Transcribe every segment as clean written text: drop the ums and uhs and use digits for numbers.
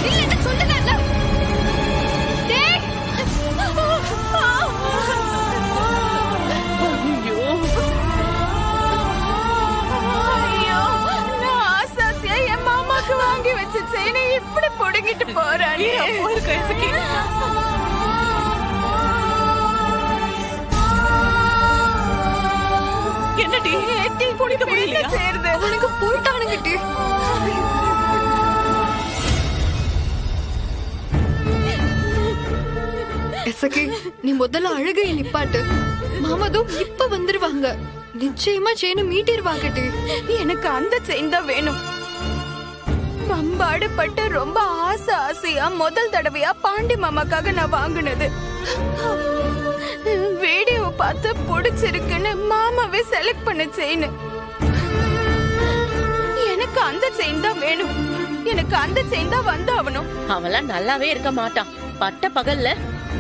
இல்லன்னு சொல்லுங்கல்ல. டேய். ஐயோ, நான் ஆசாசியா என் மாமாக்கு வாங்கி வச்ச செயினை இப்படி புடுங்கிட்டு போறானே. என்னடி ஏட்டி குடிக்க முடியலையா? அவனுக்கு போயிட்டானுங்கட்டி. எசகி, நீ முதல்ல அழுகையை நிப்பாட்டு. மாமாதும் இப்ப வந்துருவாங்க. நிச்சயமா செயினை மீட்டிருவாங்கட்டி. எனக்கு அந்த செயின் தான் வேணும். பம்பாடு பட்டு ரொம்ப ஆசையா முதல் தடவையா பாண்டி மாமாக்காக நான் வாங்குனது. வீடியோ பார்த்து பிடிச்சிருக்குன்னு மாமாவே செலக்ட் பண்ண செயின். எனக்கு அந்த செயின் தான் வேணும். எனக்கு அந்த செயின் தான் வந்தாகணும். அவெல்லாம் நல்லாவே இருக்க மாட்டான். பட்ட பகல்ல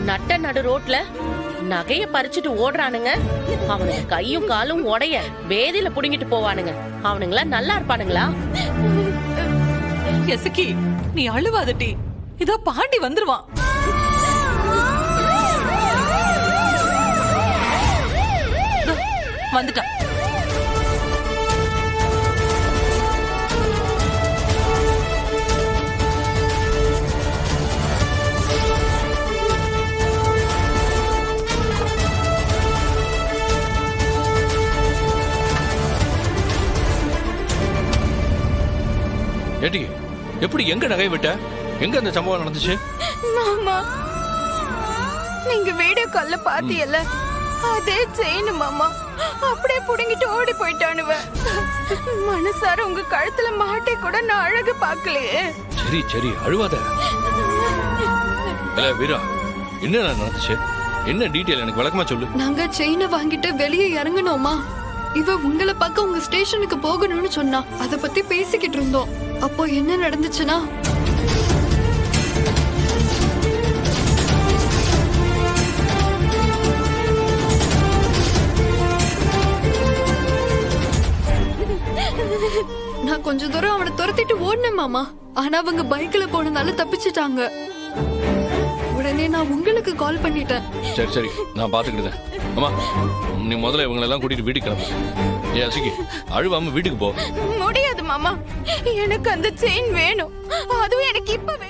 நட்ட நடு ரோட்ல நகைய பறிச்சுட்டு ஓடுறானுங்க. அவனுக்கு கையும் காலும் உடைய வேதியில புடுங்கிட்டு போவானுங்க. அவனுங்களா நல்லா இருப்பானுங்களா? எசக்கி, நீ அழுவாதட்டி. இதோ பாண்டி வந்துருவான். வந்துட்டான். ஏடி, எப்படி எங்க நகை விட்ட? எங்க அந்த சம்பவம் நடந்துச்சு? மாமா, நீங்க வீடியோ கால்ல பாத்தியல்ல, அதே செயின் மாமா. அப்படியே புடுங்கிட்டு ஓடி போயிட்டானுவ. மனசார உங்க கழுத்துல மாட்டி கூட நான் அழகு பாக்கலையே. சரி சரி, அழுவாத. வீரா, என்ன நடந்துச்சு? என்ன டீடைல் எனக்கு விளக்கமா சொல்லு. நாங்க செயினை வாங்கிட்டு வெளியே இறங்கணுமா? இவ உங்களை பார்க்க உங்க ஸ்டேஷனுக்கு போகணும்னு சொன்னா. அத பத்தி பேசிக்கிட்டு இருந்தோம். அப்போ என்ன நடந்துச்சுன்னா, நான் கொஞ்ச தூரம் அவனை துரத்திட்டு ஓடினேன் மாமா. ஆனா அவங்க பைக்ல போனதால தப்பிச்சிட்டாங்க. உடனே நான் உங்களுக்கு கால் பண்ணிட்டேன். சரி சரி, நான் பாத்துக்கிட்டேன். அம்மா, நீ முதல்ல இவங்களை எல்லாம் கூட்டிட்டு வீட்டுக்கு கிளம்பு. ஏ அசிகி, அழுவாம வீட்டுக்கு போ. முடியாது மாமா, எனக்கு அந்த செயின் வேணும். அதுவும் எனக்கு இப்பவே.